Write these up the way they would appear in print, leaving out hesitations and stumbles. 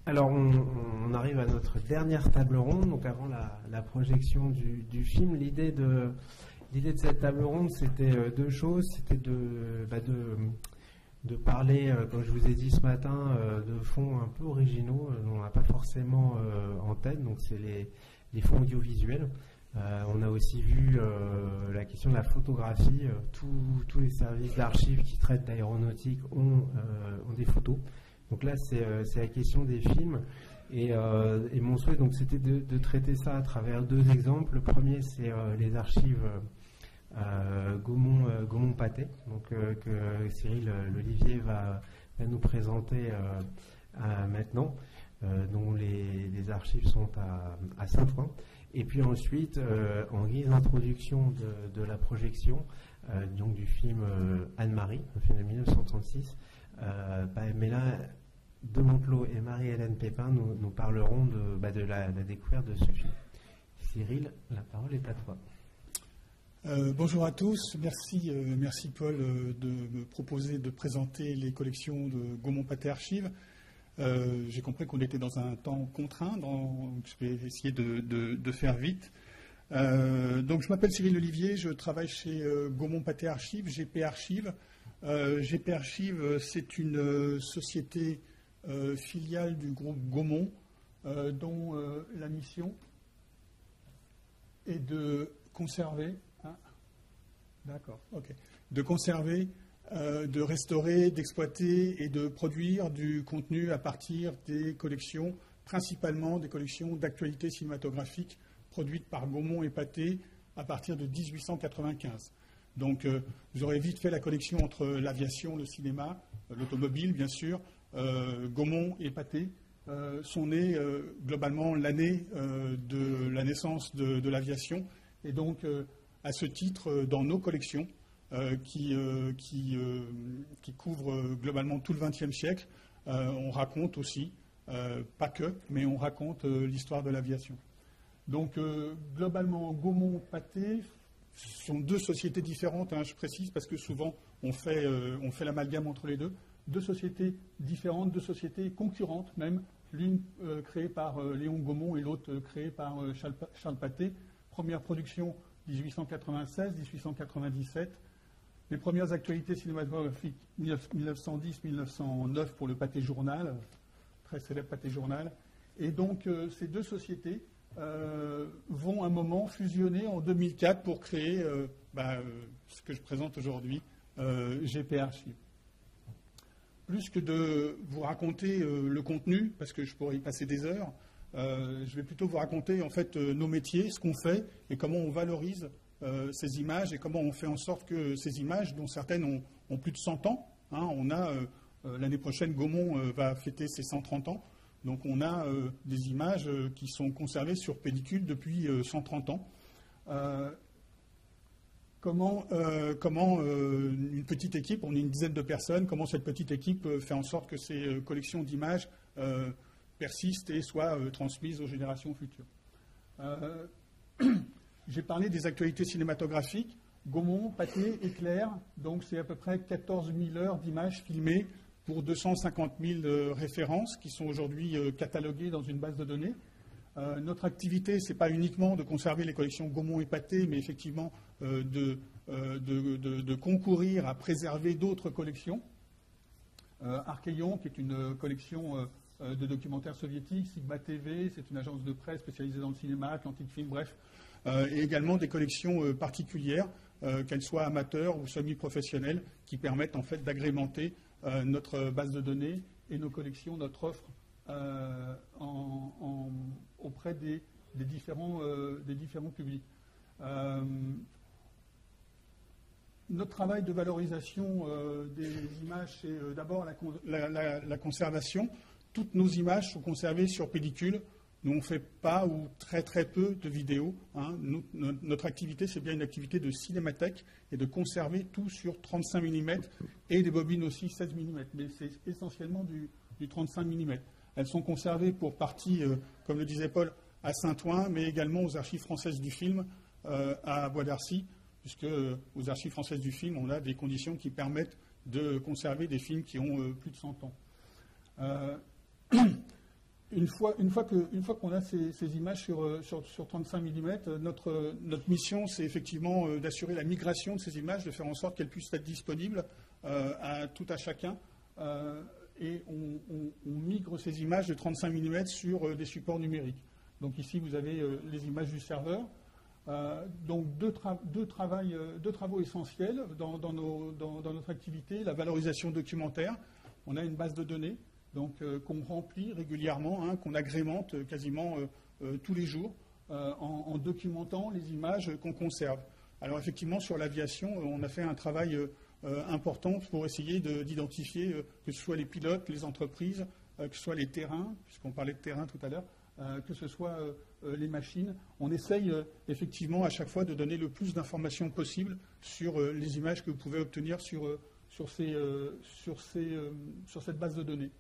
Alors, on arrive à notre dernière table ronde, donc avant la projection du film. L'idée de cette table ronde, c'était deux choses. C'était de parler, comme je vous ai dit ce matin, de fonds un peu originaux, dont on n'a pas forcément en tête, donc c'est les fonds audiovisuels. On a aussi vu la question de la photographie. Tous les services d'archives qui traitent d'aéronautique ont des photos. Donc là, c'est la question des films. Et mon souhait, donc, c'était de traiter ça à travers deux exemples. Le premier, c'est les archives Gaumont-Pathé, donc que Cyril Lolivier va nous présenter maintenant, dont les archives sont à Saint-Ouen. Et puis ensuite, en guise d'introduction de la projection, donc du film Anne-Marie, un film de 1936, Mélin de Montelot et Marie-Hélène Pépin nous parleront de la découverte de ce film. Cyril, la parole est à toi. Bonjour à tous, merci Paul de me proposer de présenter les collections de Gaumont-Pathé Archives. J'ai compris qu'on était dans un temps contraint, donc je vais essayer de faire vite. Donc je m'appelle Cyril Lolivier, je travaille chez Gaumont-Pathé Archives, GP Archives. GP Archives, c'est une société filiale du groupe Gaumont, dont la mission est de conserver, de conserver, de restaurer, d'exploiter et de produire du contenu à partir des collections, principalement des collections d'actualité cinématographique produites par Gaumont et Pathé à partir de 1895. Donc, vous aurez vite fait la connexion entre l'aviation, le cinéma, l'automobile, bien sûr. Gaumont et Pathé sont nés globalement l'année de la naissance de l'aviation. Et donc, à ce titre, dans nos collections, qui couvrent globalement tout le XXe siècle, on raconte aussi, pas que, mais on raconte l'histoire de l'aviation. Donc, globalement, Gaumont-Pathé sont deux sociétés différentes, je précise, parce que souvent on fait l'amalgame entre les deux. Deux sociétés différentes, deux sociétés concurrentes même, l'une créée par Léon Gaumont et l'autre créée par Charles Pathé. Première production 1896-1897. Les premières actualités cinématographiques 1910-1909 pour le Pathé Journal, très célèbre Pathé Journal. Et donc ces deux sociétés vont un moment fusionner en 2004 pour créer ce que je présente aujourd'hui, GP Archives. Plus que de vous raconter le contenu, parce que je pourrais y passer des heures, je vais plutôt vous raconter en fait nos métiers, ce qu'on fait et comment on valorise ces images et comment on fait en sorte que ces images, dont certaines ont plus de 100 ans, on a l'année prochaine Gaumont va fêter ses 130 ans. Donc on a des images qui sont conservées sur pellicule depuis 130 ans. Comment une petite équipe, on est une dizaine de personnes, comment cette petite équipe fait en sorte que ces collections d'images persistent et soient transmises aux générations futures. J'ai parlé des actualités cinématographiques. Gaumont, Pathé, Éclair, donc c'est à peu près 14 000 heures d'images filmées pour 250 000 références qui sont aujourd'hui cataloguées dans une base de données. Notre activité, ce n'est pas uniquement de conserver les collections Gaumont et Pathé, mais effectivement de concourir à préserver d'autres collections. Archaïon, qui est une collection de documentaires soviétiques, Sigma TV, c'est une agence de presse spécialisée dans le cinéma, Atlantic Film, bref, et également des collections particulières, qu'elles soient amateurs ou semi-professionnelles, qui permettent en fait d'agrémenter notre base de données et nos collections, notre offre auprès des différents publics. Notre travail de valorisation des images, c'est d'abord la conservation. Toutes nos images sont conservées sur pellicule. Nous, on ne fait pas ou très très peu de vidéos. Notre activité, c'est bien une activité de cinémathèque et de conserver tout sur 35 mm et des bobines aussi 16 mm. Mais c'est essentiellement du 35 mm. Elles sont conservées pour partie, comme le disait Paul, à Saint-Ouen, mais également aux Archives françaises du film à Bois d'Arcy, puisque aux Archives françaises du film, on a des conditions qui permettent de conserver des films qui ont plus de 100 ans. une fois qu'on a ces images sur 35 mm, notre mission, c'est effectivement d'assurer la migration de ces images, de faire en sorte qu'elles puissent être disponibles à tout à chacun. Et on migre ces images de 35 mm sur des supports numériques. Donc ici, vous avez les images du serveur. Donc deux travaux essentiels dans notre activité. La valorisation documentaire. On a une base de données qu'on remplit régulièrement, qu'on agrémente quasiment tous les jours en documentant les images qu'on conserve. Alors effectivement, sur l'aviation, on a fait un travail important pour essayer d'identifier que ce soit les pilotes, les entreprises, que ce soit les terrains, puisqu'on parlait de terrain tout à l'heure, que ce soit les machines. On essaye effectivement à chaque fois de donner le plus d'informations possible sur les images que vous pouvez obtenir sur cette base de données.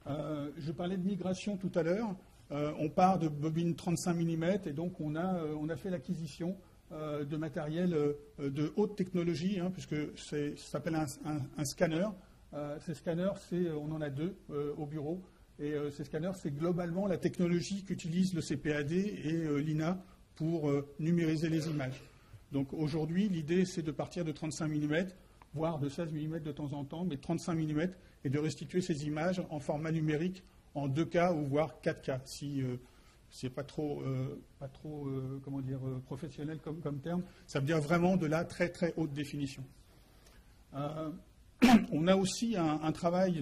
Je parlais de migration tout à l'heure. On part de bobines 35 mm et donc on a fait l'acquisition de matériel de haute technologie, puisque ça s'appelle un scanner. Ces scanners, on en a 2 au bureau. Et ces scanners, c'est globalement la technologie qu'utilise le CPAD et l'INA pour numériser les images. Donc aujourd'hui, l'idée, c'est de partir de 35 mm, voire de 16 mm de temps en temps, mais 35 mm, et de restituer ces images en format numérique en 2K ou voire 4K, si c'est pas trop professionnel comme terme. Ça veut dire vraiment de la très très haute définition. On a aussi un travail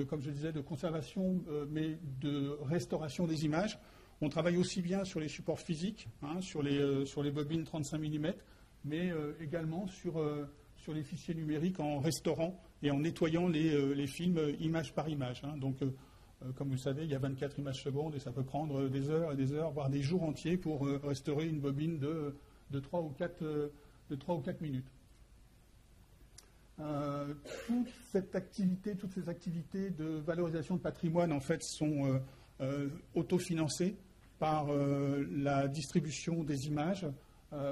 comme je disais, de conservation, mais de restauration des images. On travaille aussi bien sur les supports physiques, sur les bobines 35 mm, mais également sur les fichiers numériques en restaurant et en nettoyant les films image par image. Donc, comme vous le savez, il y a 24 images secondes et ça peut prendre des heures et des heures, voire des jours entiers pour restaurer une bobine de 3 ou 4 minutes. Toutes ces activités de valorisation de patrimoine, en fait, sont autofinancées par la distribution des images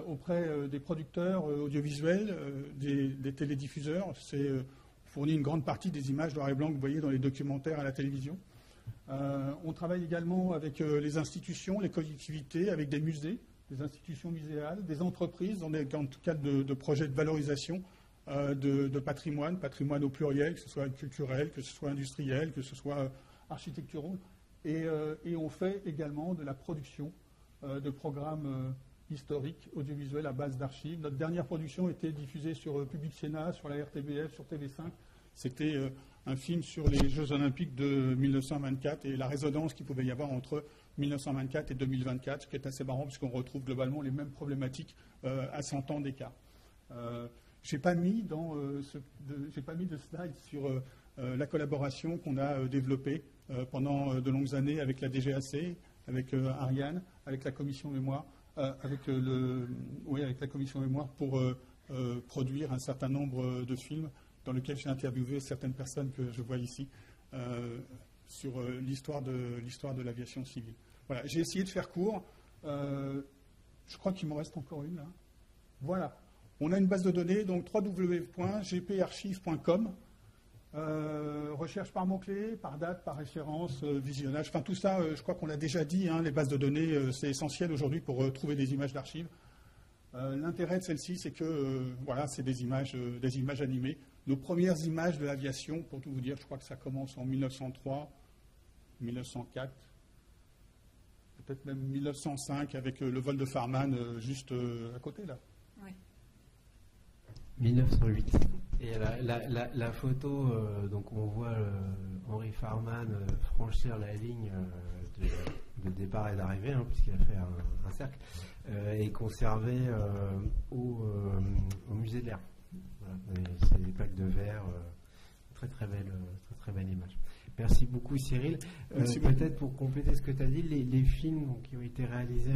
auprès des producteurs audiovisuels, des télédiffuseurs. On fournit une grande partie des images noir et blanc que vous voyez dans les documentaires à la télévision. On travaille également avec les institutions, les collectivités, avec des musées, des institutions muséales, des entreprises dans le cadre de projets de valorisation de patrimoine au pluriel, que ce soit culturel, que ce soit industriel, que ce soit architectural. Et on fait également de la production de programmes historiques, audiovisuels à base d'archives. Notre dernière production était diffusée sur Public Sénat, sur la RTBF, sur TV5. C'était un film sur les Jeux Olympiques de 1924 et la résonance qu'il pouvait y avoir entre 1924 et 2024, ce qui est assez marrant puisqu'on retrouve globalement les mêmes problématiques à 100 ans d'écart. Je n'ai pas mis de slide sur la collaboration qu'on a développée pendant de longues années avec la DGAC, avec Ariane, avec la Commission Mémoire, avec la Commission Mémoire pour produire un certain nombre de films dans lesquels j'ai interviewé certaines personnes que je vois ici sur l'histoire de l'aviation civile. Voilà, j'ai essayé de faire court. Je crois qu'il m'en reste encore une là. Voilà. On a une base de données, donc www.gparchive.com. Recherche par mots-clés, par date, par référence, visionnage. Enfin, tout ça, je crois qu'on l'a déjà dit. Les bases de données, c'est essentiel aujourd'hui pour trouver des images d'archives. L'intérêt de celle-ci, c'est que c'est des images animées. Nos premières images de l'aviation, pour tout vous dire, je crois que ça commence en 1903, 1904, peut-être même 1905 avec le vol de Farman juste à côté là. Oui. 1908. Et la photo, donc on voit Henry Farman franchir la ligne de départ et d'arrivée, puisqu'il a fait un cercle, est conservée au musée de l'air. Voilà, c'est des plaques de verre, très belle image. Merci beaucoup Cyril. Peut-être pour compléter ce que tu as dit, les films qui ont été réalisés,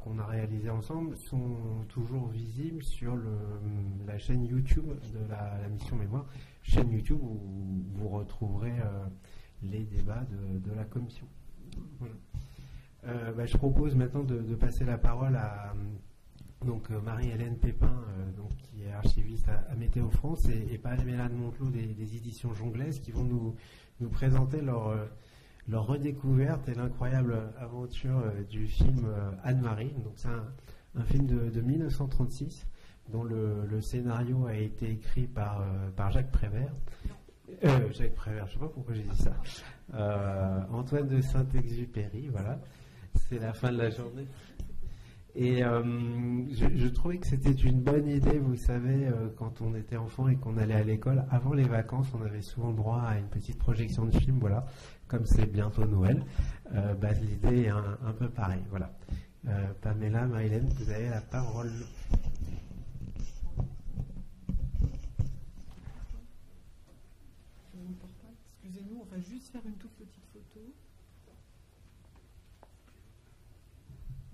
qu'on a réalisés ensemble, sont toujours visibles sur la chaîne YouTube de la mission Mémoire, chaîne YouTube où vous retrouverez les débats de la commission. Voilà. Je propose maintenant de passer la parole à Marie-Hélène Pépin, qui est archiviste à Météo France, et Pamela de Montelot des éditions Jonglaises, qui vont nous présenter leur redécouverte et l'incroyable aventure du film Anne-Marie. Donc c'est un film de 1936 dont le scénario a été écrit par Jacques Prévert. Jacques Prévert, je ne sais pas pourquoi j'ai dit ça. Antoine de Saint-Exupéry, voilà. C'est la fin de la journée. Et je trouvais que c'était une bonne idée, vous savez, quand on était enfant et qu'on allait à l'école, avant les vacances, on avait souvent droit à une petite projection de film, voilà. Comme c'est bientôt Noël, l'idée est un peu pareille, voilà. Pamela, Marie-Hélène, vous avez la parole. Excusez-nous, on va juste faire une toute petite photo.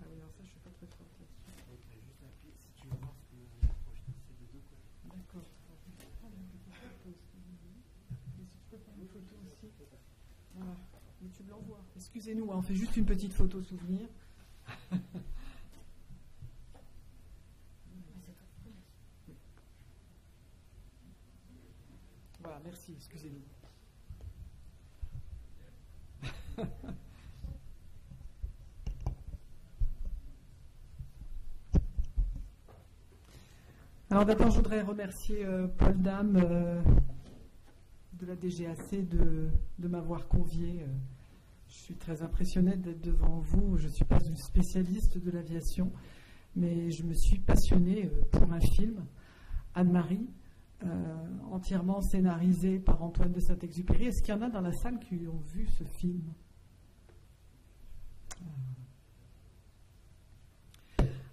Ah oui, alors ça, je suis pas très forte là-dessus. Juste appuyer, si tu veux voir ce que vous avez projeté, c'est de deux côtés. D'accord. Et si tu peux faire une photo aussi. Voilà. Mais tu me l'envoies. Excusez-nous, on fait juste une petite photo souvenir. Voilà, merci, excusez-nous. Alors d'abord, je voudrais remercier Paul Dame de la DGAC de m'avoir convié. Je suis très impressionnée d'être devant vous. Je ne suis pas une spécialiste de l'aviation, mais je me suis passionnée pour un film, Anne-Marie, entièrement scénarisé par Antoine de Saint-Exupéry. Est-ce qu'il y en a dans la salle qui ont vu ce film ?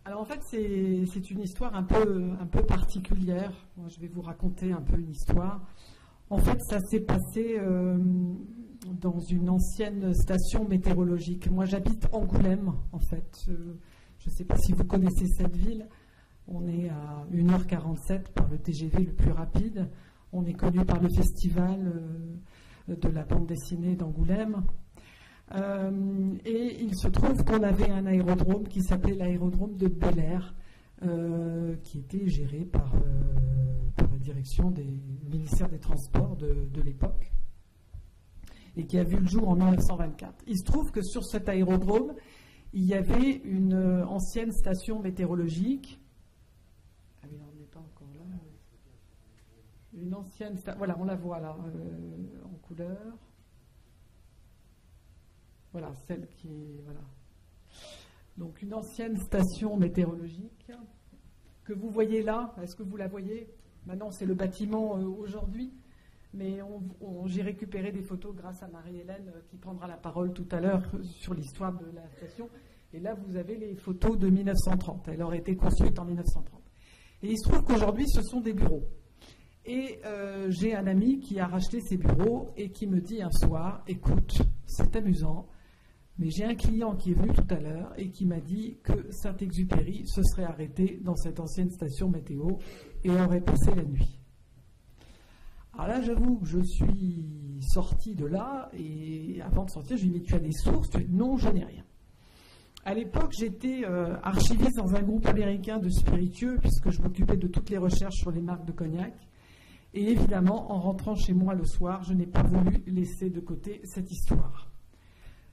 Alors en fait, c'est une histoire un peu particulière. Moi, je vais vous raconter un peu une histoire. En fait, ça s'est passé dans une ancienne station météorologique. Moi, j'habite Angoulême, en fait. Je ne sais pas si vous connaissez cette ville. On est à 1h47 par le TGV le plus rapide. On est connu par le festival de la bande dessinée d'Angoulême. Et il se trouve qu'on avait un aérodrome qui s'appelait l'aérodrome de Bel-Air, qui était géré par la direction du ministère des Transports de l'époque, et qui a vu le jour en 1924. Il se trouve que sur cet aérodrome, il y avait une ancienne station météorologique. Ah oui, on n'est pas encore là. Une ancienne station, voilà, on la voit là, en couleur. Voilà, celle qui est, voilà. Donc une ancienne station météorologique que vous voyez là. Est-ce que vous la voyez ? Maintenant, c'est le bâtiment aujourd'hui, mais j'ai récupéré des photos grâce à Marie-Hélène qui prendra la parole tout à l'heure sur l'histoire de la station. Et là, vous avez les photos de 1930. Elle aurait été construite en 1930. Et il se trouve qu'aujourd'hui, ce sont des bureaux. Et j'ai un ami qui a racheté ces bureaux et qui me dit un soir, écoute, c'est amusant, mais j'ai un client qui est venu tout à l'heure et qui m'a dit que Saint-Exupéry se serait arrêté dans cette ancienne station météo et aurait passé la nuit. Alors là, j'avoue que je suis sorti de là et avant de sortir, je lui ai dit, tu as des sources ? Non, je n'ai rien. À l'époque, j'étais archiviste dans un groupe américain de spiritueux puisque je m'occupais de toutes les recherches sur les marques de cognac. Et évidemment, en rentrant chez moi le soir, je n'ai pas voulu laisser de côté cette histoire.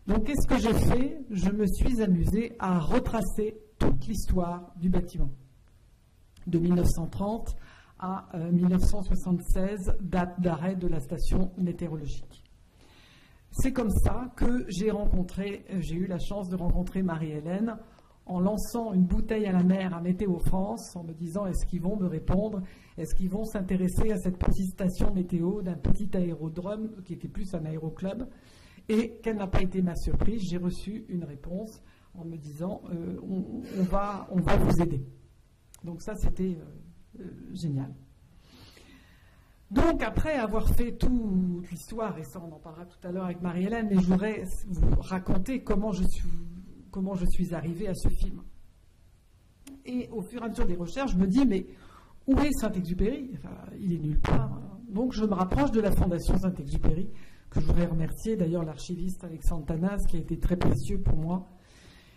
Donc, qu'est-ce que j'ai fait ? Je me suis amusé à retracer toute l'histoire du bâtiment. De 1930 à 1976, date d'arrêt de la station météorologique. C'est comme ça que j'ai eu la chance de rencontrer Marie-Hélène en lançant une bouteille à la mer à Météo France, en me disant est-ce qu'ils vont me répondre, est-ce qu'ils vont s'intéresser à cette petite station météo d'un petit aérodrome qui était plus un aéroclub. Et quelle n'a pas été ma surprise, j'ai reçu une réponse en me disant on va vous aider. Donc ça, c'était génial. Donc après avoir fait toute l'histoire, et ça on en parlera tout à l'heure avec Marie-Hélène, mais je voudrais vous raconter comment je suis arrivée à ce film. Et au fur et à mesure des recherches, je me dis, mais où est Saint-Exupéry ? Enfin, il est nulle part. Donc je me rapproche de la Fondation Saint-Exupéry, que je voudrais remercier d'ailleurs l'archiviste Alexandre Tanas, qui a été très précieux pour moi,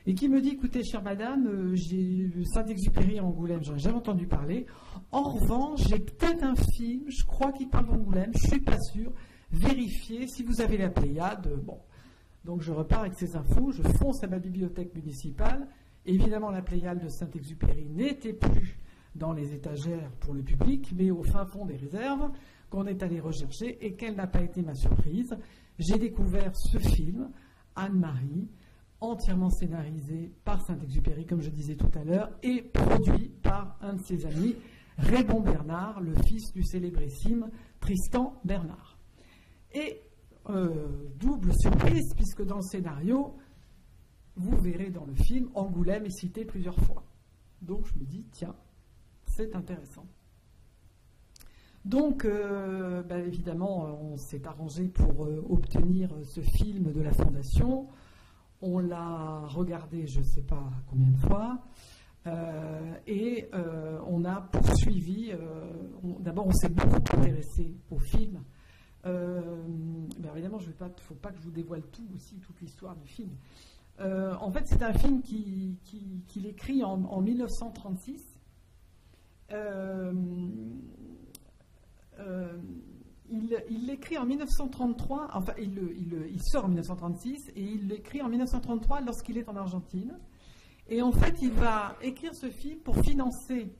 et qui me dit, écoutez, chère madame, j'ai Saint-Exupéry à Angoulême, j'en ai jamais entendu parler. En revanche, j'ai peut-être un film, je crois qu'il parle d'Angoulême, je ne suis pas sûre. Vérifiez si vous avez la Pléiade. Bon, Donc je repars avec ces infos, je fonce à ma bibliothèque municipale. Évidemment, la Pléiade de Saint-Exupéry n'était plus dans les étagères pour le public, mais au fin fond des réserves, qu'on est allé rechercher, et quelle n'a pas été ma surprise. J'ai découvert ce film, Anne-Marie, entièrement scénarisé par Saint-Exupéry, comme je disais tout à l'heure, et produit par un de ses amis, Raymond Bernard, le fils du célébrissime Tristan Bernard. Et double surprise, puisque dans le scénario, vous verrez dans le film, Angoulême est cité plusieurs fois. Donc je me dis, tiens, c'est intéressant. Donc, évidemment, on s'est arrangé pour obtenir ce film de la Fondation. On l'a regardé, je ne sais pas combien de fois, et on a poursuivi. D'abord, on s'est beaucoup intéressé au film. Évidemment, il ne faut pas que je vous dévoile tout aussi, toute l'histoire du film. En fait, c'est un film qu'il écrit en 1936. Il l'écrit en 1933, enfin il sort en 1936 et il l'écrit en 1933 lorsqu'il est en Argentine. Et en fait, il va écrire ce film pour financer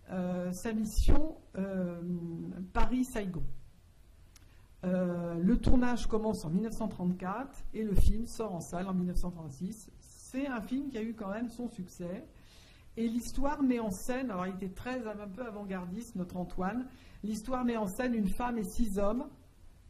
sa mission Paris-Saigon. Le tournage commence en 1934 et le film sort en salle en 1936. C'est un film qui a eu quand même son succès. Et l'histoire met en scène, alors il était un peu avant-gardiste, notre Antoine, l'histoire met en scène une femme et 6 hommes,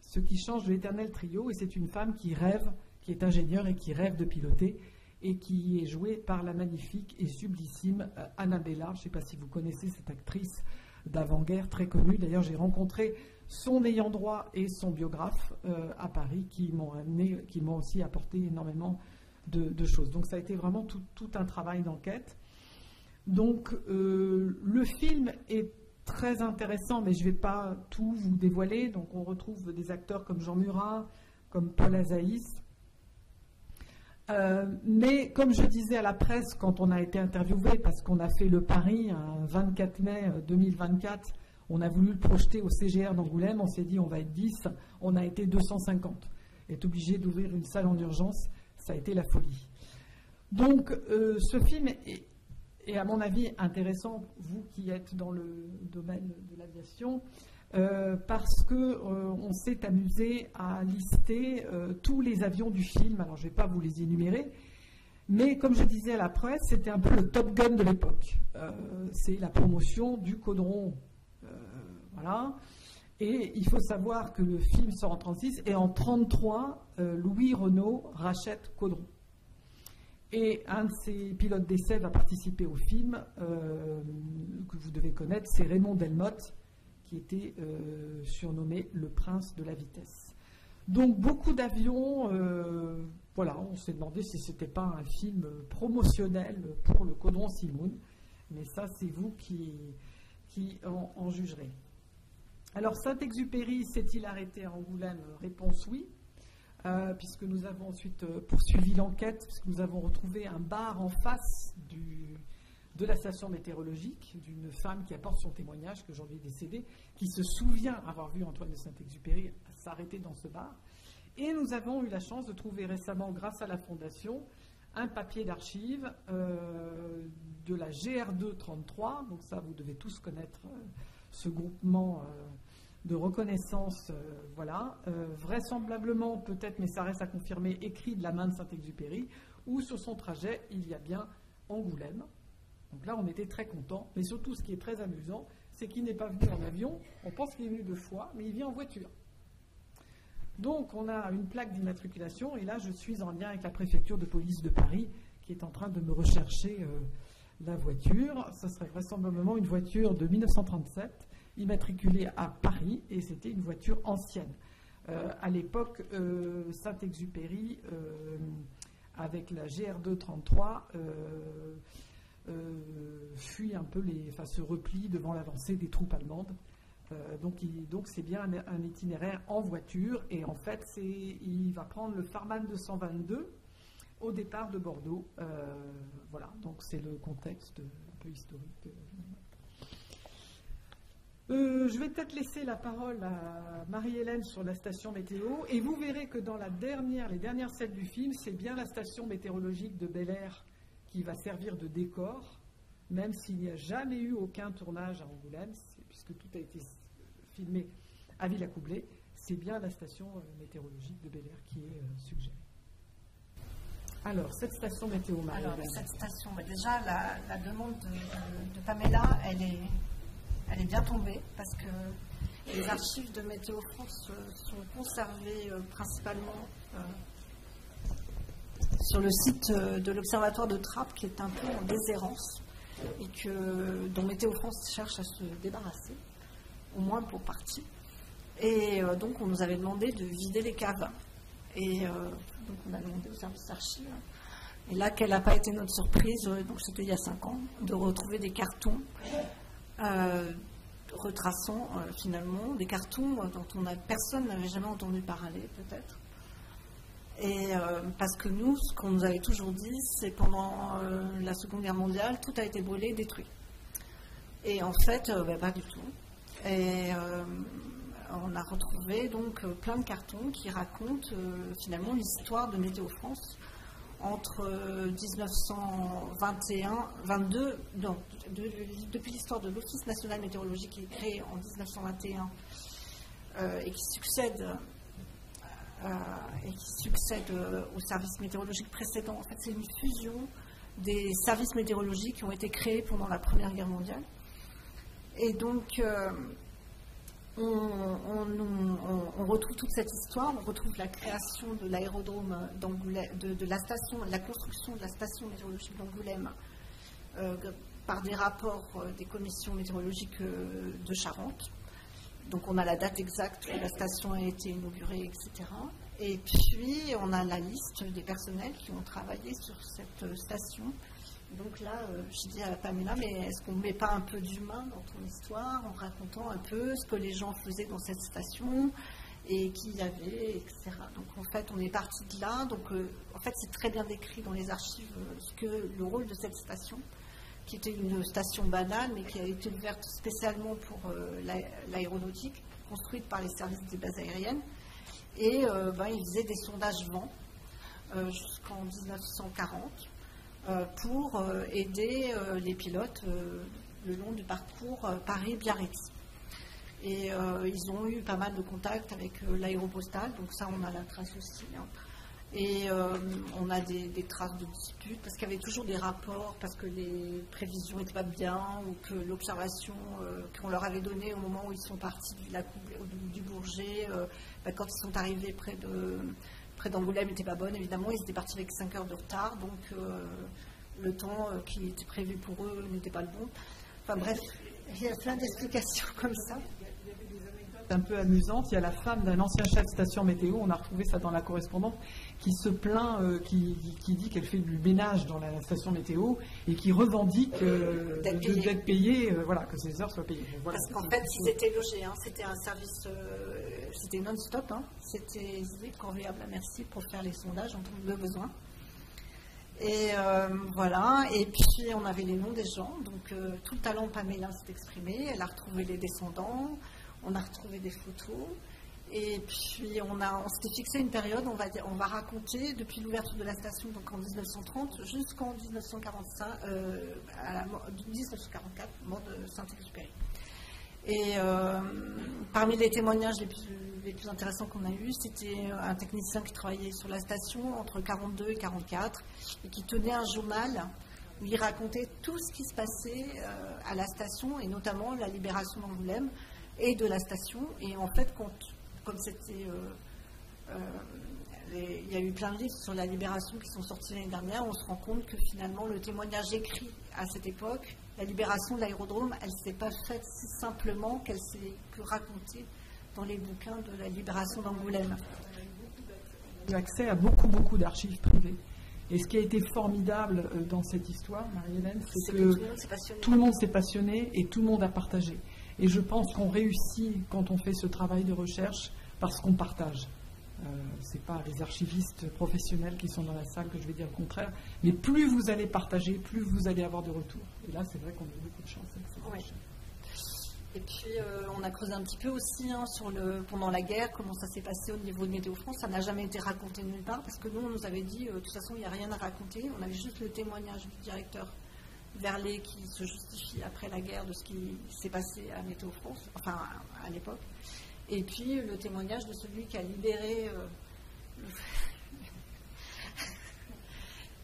ce qui change de l'éternel trio, et c'est une femme qui rêve, qui est ingénieure et qui rêve de piloter, et qui est jouée par la magnifique et sublissime Annabella. Je ne sais pas si vous connaissez cette actrice d'avant-guerre très connue. D'ailleurs, j'ai rencontré son ayant droit et son biographe à Paris qui m'ont aussi apporté énormément de choses. Donc ça a été vraiment tout un travail d'enquête. Donc le film est très intéressant, mais je ne vais pas tout vous dévoiler. Donc on retrouve des acteurs comme Jean Murat, comme Paul Azaïs. Mais comme je disais à la presse quand on a été interviewé, parce qu'on a fait le pari un 24 mai 2024, on a voulu le projeter au CGR d'Angoulême, on s'est dit on va être 10, on a été 250. Être obligé d'ouvrir une salle en urgence, ça a été la folie. Donc ce film est à mon avis intéressant, vous qui êtes dans le domaine de l'aviation, parce qu'on s'est amusé à lister tous les avions du film. Alors je ne vais pas vous les énumérer, mais comme je disais à la presse, c'était un peu le Top Gun de l'époque. C'est la promotion du Caudron. Voilà. Et il faut savoir que le film sort en 1936 et en 1933, Louis Renault rachète Caudron. Et un de ses pilotes d'essai va participer au film que vous devez connaître, c'est Raymond Delmotte, qui était surnommé le prince de la vitesse. Donc beaucoup d'avions, voilà, on s'est demandé si ce n'était pas un film promotionnel pour le Caudron Simoun, mais ça c'est vous qui en jugerez. Alors Saint-Exupéry s'est-il arrêté à Angoulême? Réponse oui. Puisque nous avons ensuite poursuivi l'enquête, puisque nous avons retrouvé un bar en face de la station météorologique, d'une femme qui apporte son témoignage, qui aujourd'hui est décédée, qui se souvient avoir vu Antoine de Saint-Exupéry s'arrêter dans ce bar. Et nous avons eu la chance de trouver récemment, grâce à la Fondation, un papier d'archives de la GR2 33, donc ça vous devez tous connaître ce groupement de reconnaissance, voilà, vraisemblablement peut-être, mais ça reste à confirmer, écrit de la main de Saint-Exupéry, où sur son trajet, il y a bien Angoulême. Donc là, on était très contents, mais surtout, ce qui est très amusant, c'est qu'il n'est pas venu en avion, on pense qu'il est venu 2 fois, mais il vient en voiture. Donc, on a une plaque d'immatriculation, et là, je suis en lien avec la préfecture de police de Paris, qui est en train de me rechercher la voiture. Ce serait vraisemblablement une voiture de 1937, immatriculée à Paris, et c'était une voiture ancienne. À l'époque, Saint-Exupéry, avec la GR2 33, fuit un peu, se replie devant l'avancée des troupes allemandes. Donc c'est bien un itinéraire en voiture, et en fait, il va prendre le Farman 222 au départ de Bordeaux. Voilà, donc c'est le contexte un peu historique. Je vais peut-être laisser la parole à Marie-Hélène sur la station météo, et vous verrez que dans les dernières scènes du film, c'est bien la station météorologique de Bel-Air qui va servir de décor, même s'il n'y a jamais eu aucun tournage à Angoulême, puisque tout a été filmé à Villacoublay. C'est bien la station météorologique de Bel-Air qui est suggérée. Alors, cette station météo, Marie-Hélène. Alors, cette station, déjà, la demande de Pamela, elle est bien tombée, parce que les archives de Météo France sont conservées principalement sur le site de l'Observatoire de Trappes, qui est un peu en déshérence, et dont Météo France cherche à se débarrasser, au moins pour partie. Et donc, on nous avait demandé de vider les caves. Et donc, on a demandé au service d'archives. Et là, quelle n'a pas été notre surprise, donc c'était il y a 5 ans, de retrouver des cartons retraçant finalement des cartons dont personne n'avait jamais entendu parler, peut-être. Et parce que nous, ce qu'on nous avait toujours dit, c'est pendant la Seconde Guerre mondiale, tout a été brûlé et détruit. Et en fait, pas du tout. Et on a retrouvé donc plein de cartons qui racontent finalement l'histoire de Météo France entre 1922, depuis l'histoire de l'Office national météorologique qui est créé en 1921 et qui succède au service météorologique précédent. En fait, c'est une fusion des services météorologiques qui ont été créés pendant la Première Guerre mondiale. Et donc, on retrouve toute cette histoire, on retrouve la création de l'aérodrome d'Angoulême, de la station, la construction de la station météorologique d'Angoulême par des rapports des commissions météorologiques de Charente. Donc on a la date exacte où la station a été inaugurée, etc. Et puis on a la liste des personnels qui ont travaillé sur cette station. Donc là, je dis à Pamela, mais est-ce qu'on ne met pas un peu d'humain dans ton histoire en racontant un peu ce que les gens faisaient dans cette station et qui y avait, etc. Donc en fait, on est parti de là. Donc en fait, c'est très bien décrit dans les archives le rôle de cette station, qui était une station banale, mais qui a été ouverte spécialement pour l'aéronautique, construite par les services des bases aériennes. Et ils faisaient des sondages vent jusqu'en 1940. Pour aider les pilotes le long du parcours Paris-Biarritz. Et ils ont eu pas mal de contacts avec l'aéropostale, donc ça on a la trace aussi. Hein. Et on a des traces de disputes, parce qu'il y avait toujours des rapports, parce que les prévisions n'étaient pas bien, ou que l'observation qu'on leur avait donnée au moment où ils sont partis du Bourget, quand ils sont arrivés près d'Angoulême n'était pas bonne, évidemment, ils étaient partis avec 5 heures de retard, donc le temps qui était prévu pour eux n'était pas le bon. Enfin bref, il y a plein d'explications comme ça. Il y avait des anecdotes un peu amusantes. Il y a la femme d'un ancien chef de station météo, on a retrouvé ça dans la correspondance, qui se plaint, qui dit qu'elle fait du ménage dans la station météo et qui revendique d'être payée, que ses heures soient payées. Voilà, parce qu'en fait, ils étaient logés, hein, c'était un service, c'était non-stop, hein, c'était conviable à merci pour faire les sondages en temps de besoin. Et voilà, et puis on avait les noms des gens, donc tout le talent Pamela s'est exprimé, elle a retrouvé les descendants, on a retrouvé des photos. Et puis on s'était fixé une période, on va raconter depuis l'ouverture de la station, donc en 1930 jusqu'en 1945, 1944, mort de Saint-Exupéry. Et parmi les témoignages les plus intéressants qu'on a eus, c'était un technicien qui travaillait sur la station entre 42 et 44 et qui tenait un journal où il racontait tout ce qui se passait à la station et notamment la libération d'Angoulême et de la station. Et en fait, comme c'était, il y a eu plein de livres sur la libération qui sont sortis l'année dernière, on se rend compte que finalement le témoignage écrit à cette époque, la libération de l'aérodrome, elle ne s'est pas faite si simplement qu'elle s'est que racontée dans les bouquins de la libération d'Angoulême. On a eu accès à beaucoup d'archives privées. Et ce qui a été formidable dans cette histoire, Marie-Hélène, c'est que tout le monde s'est passionné et tout le monde a partagé. Et je pense qu'on réussit quand on fait ce travail de recherche parce qu'on partage. Ce n'est pas les archivistes professionnels qui sont dans la salle que je vais dire le contraire, mais plus vous allez partager, plus vous allez avoir de retours. Et là, c'est vrai qu'on a beaucoup de chance avec cette recherche. Et puis, on a creusé un petit peu aussi pendant la guerre, comment ça s'est passé au niveau de Météo France. Ça n'a jamais été raconté nulle part, parce que nous, on nous avait dit, de toute façon, il n'y a rien à raconter. On avait juste le témoignage du directeur Verlet qui se justifie après la guerre de ce qui s'est passé à Météo France, enfin, à l'époque. Et puis, le témoignage de celui qui a libéré...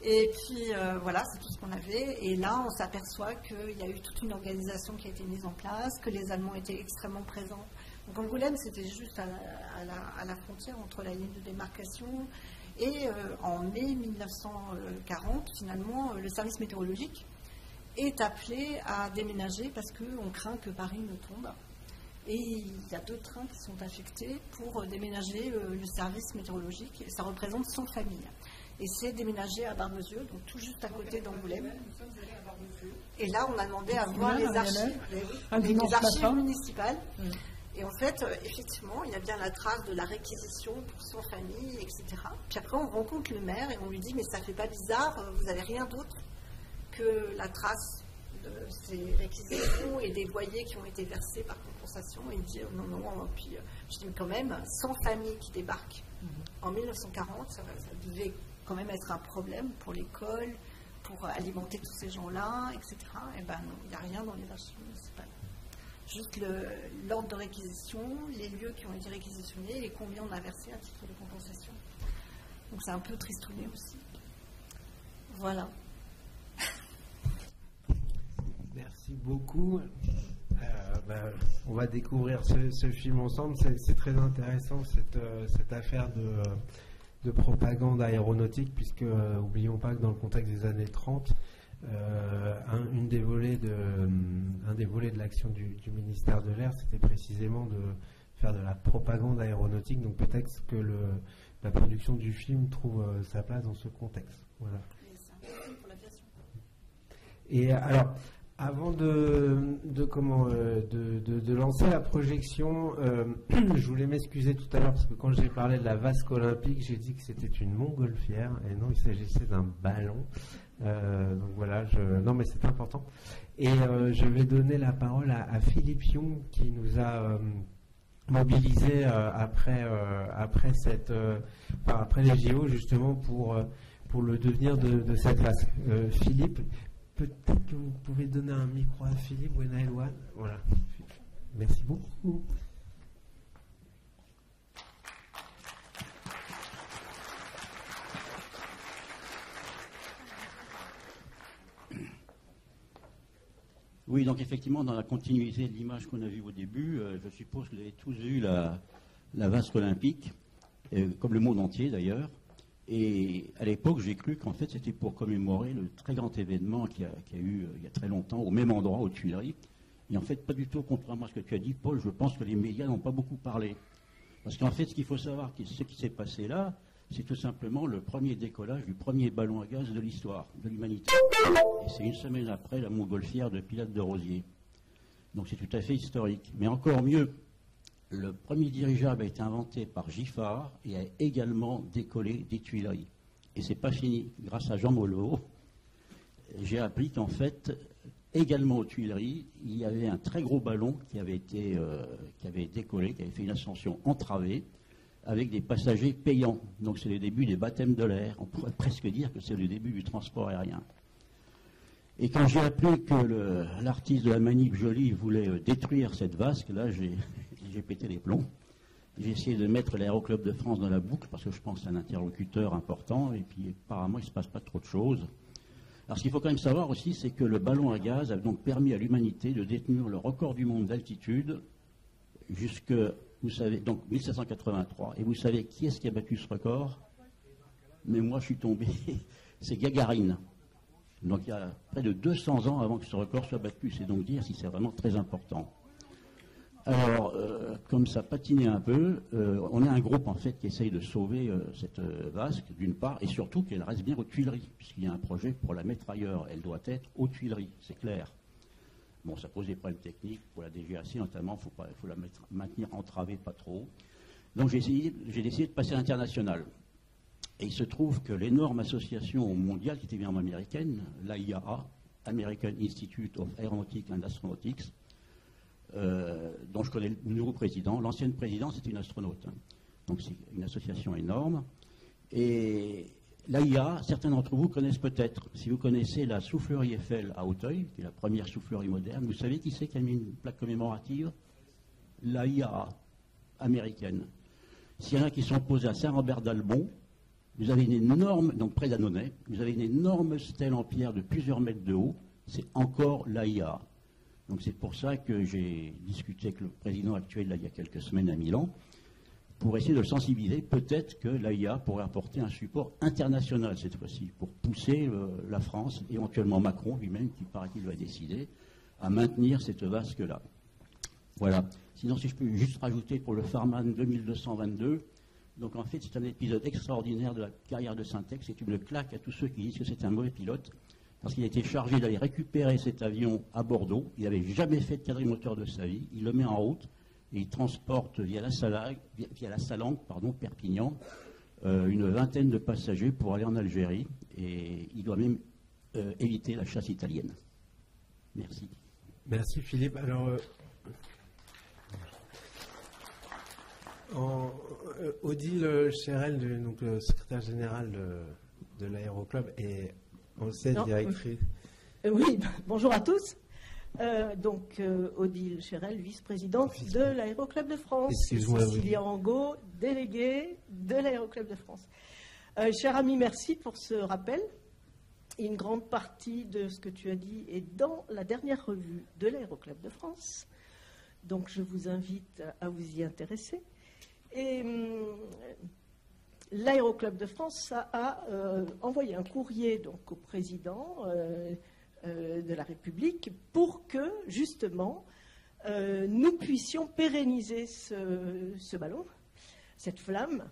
Et puis, voilà, c'est tout ce qu'on avait. Et là, on s'aperçoit qu'il y a eu toute une organisation qui a été mise en place, que les Allemands étaient extrêmement présents. Donc, Angoulême, c'était juste à la frontière entre la ligne de démarcation. Et en mai 1940, finalement, le service météorologique est appelé à déménager parce qu'on craint que Paris ne tombe. Et il y a 2 trains qui sont affectés pour déménager le service météorologique. Et ça représente 100 familles. Et c'est déménagé à Barbezieux, donc tout juste à côté d'Angoulême. Et là, on a demandé à voir les archives, les archives municipales. Et en fait, effectivement, il y a bien la trace de la réquisition pour 100 familles, etc. Puis après, on rencontre le maire et on lui dit, mais ça ne fait pas bizarre, vous n'avez rien d'autre que la trace de ces réquisitions et des loyers qui ont été versés par compensation. Et il dit, non, non, puis je dis, mais quand même, 100 familles qui débarquent. En 1940, ça devait quand même être un problème pour l'école, pour alimenter tous ces gens-là, etc. Et ben non, il n'y a rien dans les archives municipales. Juste l'ordre de réquisition, les lieux qui ont été réquisitionnés et combien on a versé à titre de compensation. Donc c'est un peu tristouné aussi. Voilà. Merci beaucoup. On va découvrir ce film ensemble. C'est très intéressant cette affaire de propagande aéronautique, puisque n'oublions pas que dans le contexte des années 30, un des volets de l'action du ministère de l'Air, c'était précisément de faire de la propagande aéronautique. Donc peut-être que la production du film trouve sa place dans ce contexte. Voilà. Et alors, avant de lancer la projection, je voulais m'excuser tout à l'heure parce que quand j'ai parlé de la vasque olympique, j'ai dit que c'était une montgolfière et non, il s'agissait d'un ballon. Donc voilà, non mais c'est important. Et je vais donner la parole à Philippe Young qui nous a mobilisés après les JO justement pour le devenir de cette vasque. Philippe, peut-être que vous pouvez donner un micro à Philippe ou à Naëlwan. Voilà. Merci beaucoup. Oui, donc effectivement, dans la continuité de l'image qu'on a vue au début, je suppose que vous avez tous vu la vasque olympique, comme le monde entier d'ailleurs. Et à l'époque, j'ai cru qu'en fait, c'était pour commémorer le très grand événement qu'il y a eu il y a très longtemps, au même endroit, aux Tuileries. Et en fait, pas du tout, contrairement à ce que tu as dit, Paul, je pense que les médias n'ont pas beaucoup parlé. Parce qu'en fait, ce qu'il faut savoir, ce qui s'est passé là, c'est tout simplement le premier décollage du premier ballon à gaz de l'histoire, de l'humanité. Et c'est une semaine après la montgolfière de Pilate de Rosiers. Donc c'est tout à fait historique. Mais encore mieux, le premier dirigeable a été inventé par Giffard et a également décollé des Tuileries. Et c'est pas fini. Grâce à Jean Molot, j'ai appris qu'en fait, également aux Tuileries, il y avait un très gros ballon qui avait décollé, qui avait fait une ascension entravée, avec des passagers payants. Donc c'est le début des baptêmes de l'air. On pourrait presque dire que c'est le début du transport aérien. Et quand j'ai appris que l'artiste de la Manip Joly voulait détruire cette vasque, là j'ai pété les plombs. J'ai essayé de mettre l'Aéroclub de France dans la boucle parce que je pense que c'est un interlocuteur important et puis apparemment il ne se passe pas trop de choses. Alors ce qu'il faut quand même savoir aussi, c'est que le ballon à gaz a donc permis à l'humanité de détenir le record du monde d'altitude jusque, vous savez, donc 1783. Et vous savez qui est-ce qui a battu ce record? Mais moi je suis tombé, c'est Gagarine. Donc il y a près de 200 ans avant que ce record soit battu. C'est donc dire si c'est vraiment très important. Alors, comme ça patinait un peu, on est un groupe en fait qui essaye de sauver cette vasque d'une part, et surtout qu'elle reste bien aux Tuileries, puisqu'il y a un projet pour la mettre ailleurs. Elle doit être aux Tuileries, c'est clair. Bon, ça pose des problèmes techniques pour la DGAC notamment, il faut la maintenir entravée, pas trop. Donc j'ai décidé de passer à l'international. Et il se trouve que l'énorme association mondiale, qui était évidemment américaine, l'AIAA, American Institute of Aeronautics and Astronautics, dont je connais le nouveau président. L'ancienne présidente, c'est une astronaute. Hein. Donc c'est une association énorme. Et l'AIA, certains d'entre vous connaissent peut-être. Si vous connaissez la soufflerie Eiffel à Auteuil, qui est la première soufflerie moderne, vous savez qui c'est qui a mis une plaque commémorative? L'AIA américaine. S'il y en a qui sont posés à Saint-Robert-d'Albon, vous avez une énorme, donc près d'Annonay, vous avez une énorme stèle en pierre de plusieurs mètres de haut, c'est encore l'AIA. Donc c'est pour ça que j'ai discuté avec le président actuel là, il y a quelques semaines à Milan, pour essayer de le sensibiliser. Peut-être que l'AIA pourrait apporter un support international cette fois-ci, pour pousser la France, éventuellement Macron lui-même, qui paraît-il va décider, à maintenir cette vasque-là. Voilà. Sinon, si je peux juste rajouter pour le Farman 2222, donc en fait c'est un épisode extraordinaire de la carrière de Syntex, c'est une claque à tous ceux qui disent que c'est un mauvais pilote, parce qu'il a été chargé d'aller récupérer cet avion à Bordeaux, il n'avait jamais fait de quadrimoteur de sa vie, il le met en route, et il transporte via la Salanque, Perpignan, une vingtaine de passagers pour aller en Algérie, et il doit même éviter la chasse italienne. Merci. Merci Philippe. Alors, Odile Chérel, donc le secrétaire général de l'Aéroclub et ancienne directrice. Oui, bonjour à tous. Odile Chérel, vice-présidente de l'Aéroclub de France. Cécilia Angot, déléguée de l'Aéroclub de France. Cher ami, merci pour ce rappel. Une grande partie de ce que tu as dit est dans la dernière revue de l'Aéroclub de France. Donc je vous invite à vous y intéresser. Et l'Aéroclub de France a envoyé un courrier donc, au président de la République pour que, justement, nous puissions pérenniser ce ballon, cette flamme,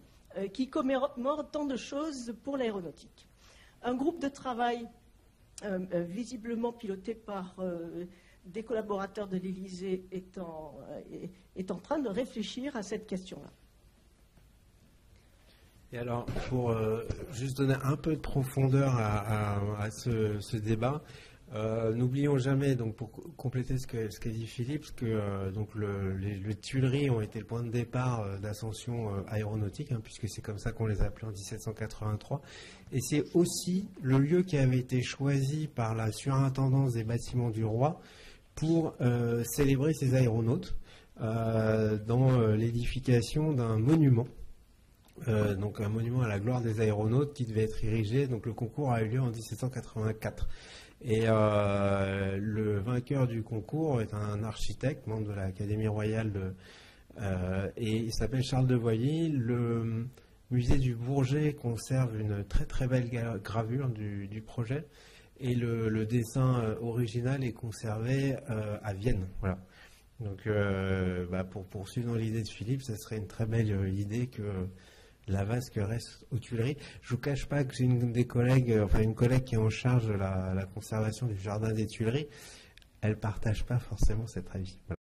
qui commémore tant de choses pour l'aéronautique. Un groupe de travail visiblement piloté par des collaborateurs de l'Élysée est en train de réfléchir à cette question-là. Et alors, pour juste donner un peu de profondeur à ce débat, n'oublions jamais, donc pour compléter ce qu'a dit Philippe, que donc les Tuileries ont été le point de départ d'ascension aéronautique, hein, puisque c'est comme ça qu'on les appelait en 1783. Et c'est aussi le lieu qui avait été choisi par la surintendance des bâtiments du roi pour célébrer ses aéronautes dans l'édification d'un monument. Donc un monument à la gloire des aéronautes qui devait être érigé. Donc le concours a eu lieu en 1784. Et le vainqueur du concours est un architecte, membre de l'Académie royale et il s'appelle Charles de Voilly. Le musée du Bourget conserve une très très belle gravure du projet. Et le dessin original est conservé à Vienne. Voilà. Donc pour poursuivre dans l'idée de Philippe, ça serait une très belle idée que la vasque reste aux Tuileries. Je ne vous cache pas que j'ai une collègue qui est en charge de la conservation du jardin des Tuileries. Elle ne partage pas forcément cet avis. Voilà.